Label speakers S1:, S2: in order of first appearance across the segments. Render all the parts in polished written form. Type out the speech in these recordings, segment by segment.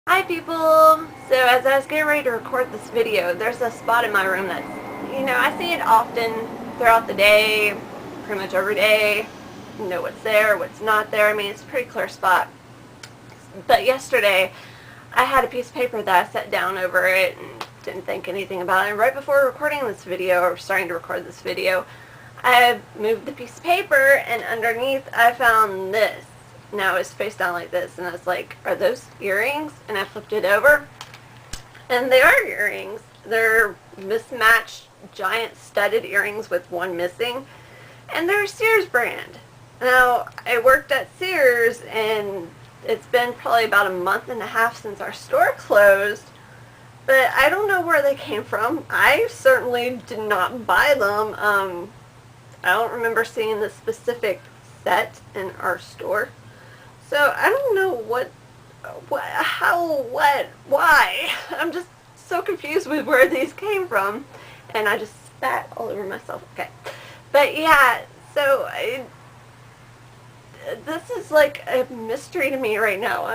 S1: Hi people! So as I was getting ready to record this video, there's a spot in my room that's, I see it often throughout the day, pretty much every day. You know what's there, what's not there. I mean, it's a pretty clear spot. But yesterday, I had a piece of paper that I set down over it and didn't think anything about it. And right before recording this video, or starting to record this video, I moved the piece of paper, and underneath I found this. Now it's face down like this, and I was like, are those earrings? And I flipped it over, and they are earrings. They're mismatched giant studded earrings with one missing, and they're Sears brand. Now, I worked at Sears, and it's been probably about a month and a half since our store closed, but I don't know where they came from. I certainly did not buy them. I don't remember seeing the specific set in our store. So I don't know why. I'm just so confused with where these came from, and I just spat all over myself. Okay, but yeah, so this is like a mystery to me right now.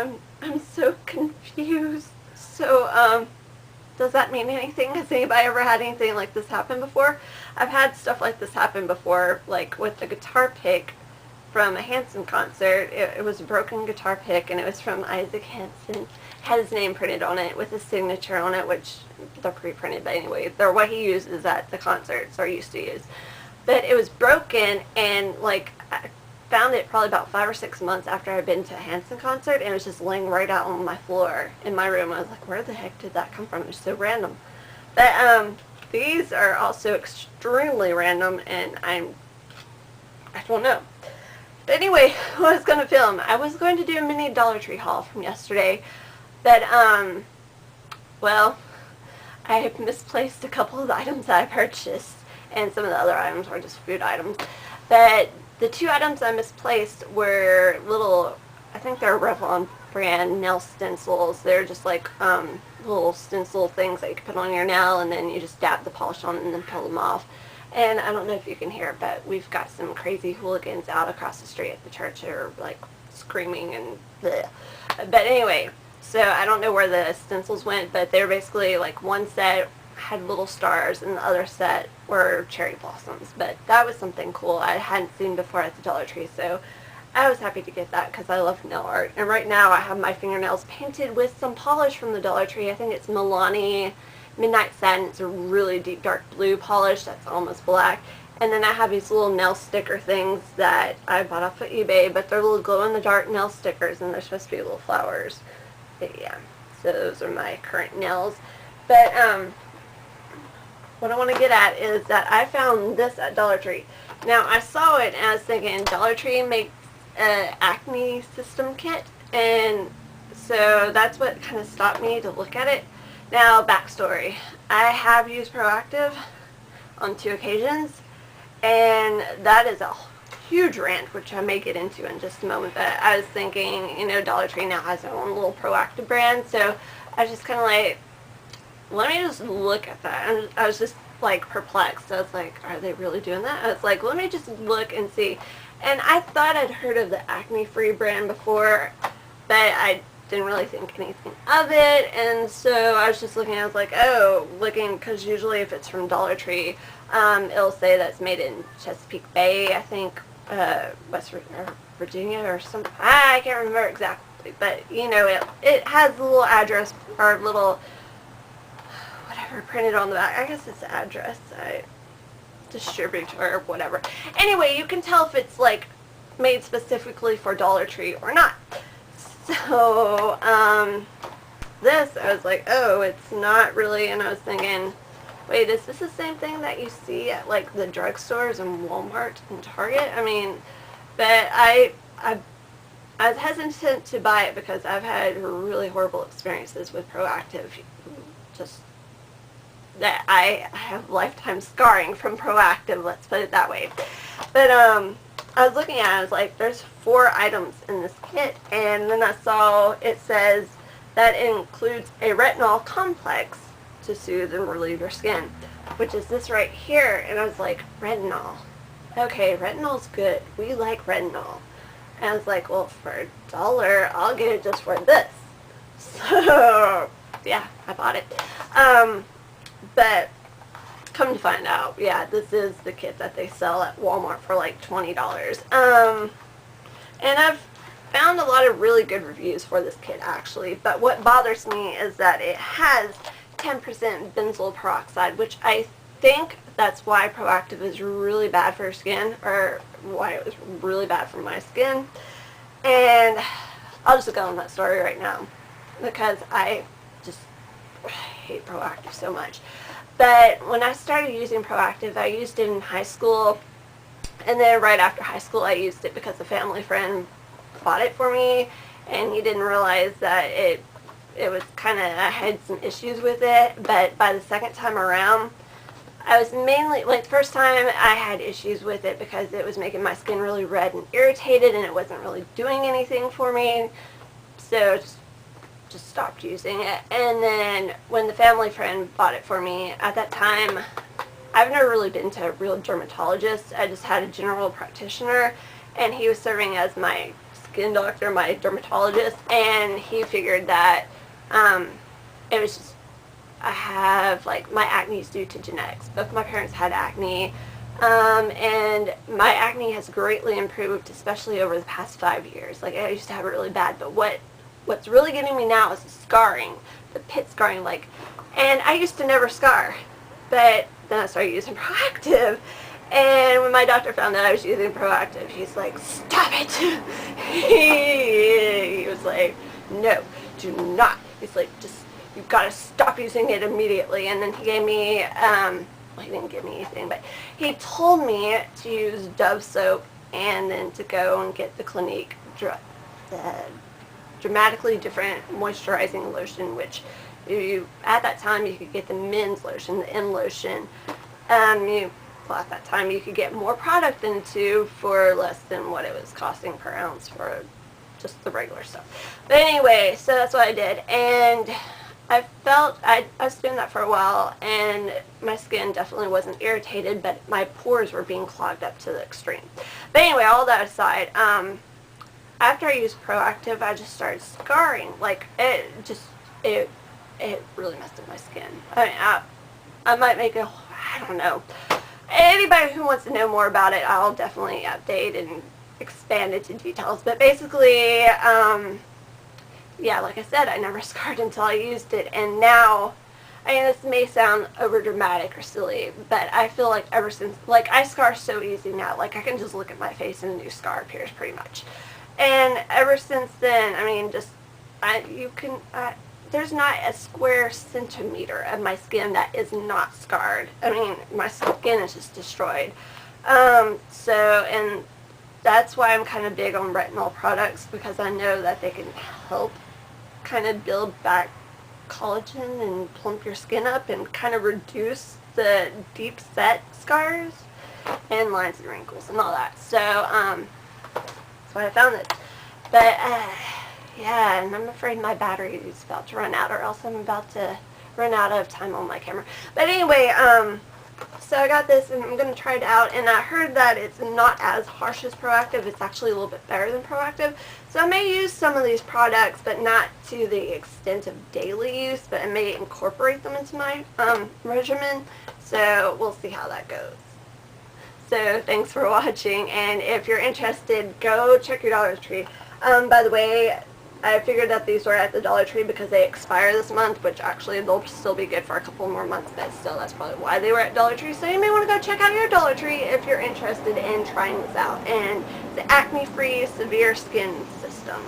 S1: I'm so confused. So does that mean anything? Has anybody ever had anything like this happen before? I've had stuff like this happen before, like with the guitar pick from a Hanson concert. It was a broken guitar pick, and it was from Isaac Hanson. Had his name printed on it with his signature on it, which they're pre-printed, but anyway, they're what he uses at the concerts, or used to use. But it was broken, and like I found it probably about 5 or 6 months after I'd been to a Hanson concert, and it was just laying right out on my floor in my room. I was like, where the heck did that come from? It's so random. But these are also extremely random, and I don't know. But anyway, what I was going to film, I was going to do a mini Dollar Tree haul from yesterday, but, well, I have misplaced a couple of the items that I purchased, and some of the other items were just food items. But the two items I misplaced were little, I think they're Revlon brand nail stencils. They're just like little stencil things that you can put on your nail, and then you just dab the polish on and then peel them off. And I don't know if you can hear it, but we've got some crazy hooligans out across the street at the church that are like screaming and bleh. But anyway, so I don't know where the stencils went, but they're basically like one set had little stars and the other set were cherry blossoms. But that was something cool I hadn't seen before at the Dollar Tree, so I was happy to get that because I love nail art. And right now I have my fingernails painted with some polish from the Dollar Tree. I think it's Milani Midnight Satin. It's a really deep dark blue polish that's almost black. And then I have these little nail sticker things that I bought off of eBay, but they're little glow in the dark nail stickers, and they're supposed to be little flowers. But yeah, so those are my current nails. But what I want to get at is that I found this at Dollar Tree. Now I saw it and I was thinking Dollar Tree makes an acne system kit, and so that's what kind of stopped me to look at it. Now, backstory. I have used Proactiv on 2 occasions, and that is a huge rant, which I may get into in just a moment. But I was thinking, Dollar Tree now has their own little Proactiv brand, so I was just kind of like, let me just look at that. And I was just like perplexed. I was like, are they really doing that? I was like, let me just look and see. And I thought I'd heard of the AcneFree brand before, but I didn't really think anything of it, and so I was just looking. I was like, looking, because usually if it's from Dollar Tree, it'll say that's made in Chesapeake Bay, I think, West Virginia or something. I can't remember exactly, but it has a little address or little whatever printed on the back. I guess it's the address, distributor or whatever. Anyway, you can tell if it's like made specifically for Dollar Tree or not. So, this, I was like, it's not really, and I was thinking, wait, is this the same thing that you see at, like, the drugstores and Walmart and Target? I mean, but I was hesitant to buy it because I've had really horrible experiences with Proactiv. Just that I have lifetime scarring from Proactiv, let's put it that way. But, I was looking at it, I was like, there's 4 items in this kit, and then I saw it says that it includes a retinol complex to soothe and relieve your skin, which is this right here. And I was like, retinol. Okay, retinol's good. We like retinol. And I was like, well, for $1, I'll get it just for this. So, yeah, I bought it. But come to find out, yeah, this is the kit that they sell at Walmart for like $20. And I've found a lot of really good reviews for this kit, actually. But what bothers me is that it has 10% benzoyl peroxide, which I think that's why Proactiv is really bad for your skin, or why it was really bad for my skin. And I'll just go on that story right now, because I just hate Proactiv so much. But when I started using Proactiv, I used it in high school, and then right after high school I used it because a family friend bought it for me, and he didn't realize that it was kind of, I had some issues with it. But by the second time around, I was mainly, like, the first time I had issues with it because it was making my skin really red and irritated, and it wasn't really doing anything for me, so just stopped using it. And then when the family friend bought it for me, at that time, I've never really been to a real dermatologist. I just had a general practitioner, and he was serving as my skin doctor, my dermatologist, and he figured that it was just, I have, like, my acne is due to genetics. Both my parents had acne, and my acne has greatly improved, especially over the past 5 years. Like, I used to have it really bad, but what's really getting me now is the scarring, the pit scarring, like, and I used to never scar, but then I started using Proactiv, and when my doctor found out I was using Proactiv, he's like, stop it. He was like, no, do not. He's like, just, you've got to stop using it immediately. And then he gave me, well, he didn't give me anything, but he told me to use Dove soap, and then to go and get the Clinique dramatically different moisturizing lotion, which at that time you could get the men's lotion, the M lotion. At that time you could get more product into for less than what it was costing per ounce for just the regular stuff. But anyway, so that's what I did, and I felt, I was doing that for a while, and my skin definitely wasn't irritated, but my pores were being clogged up to the extreme. But anyway, all that aside, after I used Proactiv, I just started scarring. Like, it really messed up my skin. I mean, I might make a, I don't know. Anybody who wants to know more about it, I'll definitely update and expand into details. But basically, yeah, like I said, I never scarred until I used it. And now, I mean, this may sound over dramatic or silly, but I feel like ever since, like, I scar so easy now. Like, I can just look at my face and a new scar appears pretty much. And ever since then, I mean, just, there's not a square centimeter of my skin that is not scarred. I mean, my skin is just destroyed. And that's why I'm kind of big on retinol products, because I know that they can help kind of build back collagen and plump your skin up and kind of reduce the deep set scars and lines and wrinkles and all that. So, that's why I found it. But, yeah, and I'm afraid my battery is about to run out, or else I'm about to run out of time on my camera. But anyway, so I got this, and I'm going to try it out, and I heard that it's not as harsh as Proactiv. It's actually a little bit better than Proactiv. So I may use some of these products, but not to the extent of daily use, but I may incorporate them into my regimen. So we'll see how that goes. So thanks for watching, and if you're interested, go check your Dollar Tree. By the way, I figured that these were at the Dollar Tree because they expire this month, which actually they'll still be good for a couple more months, but still, that's probably why they were at Dollar Tree. So you may want to go check out your Dollar Tree if you're interested in trying this out. And the AcneFree Severe Skin System.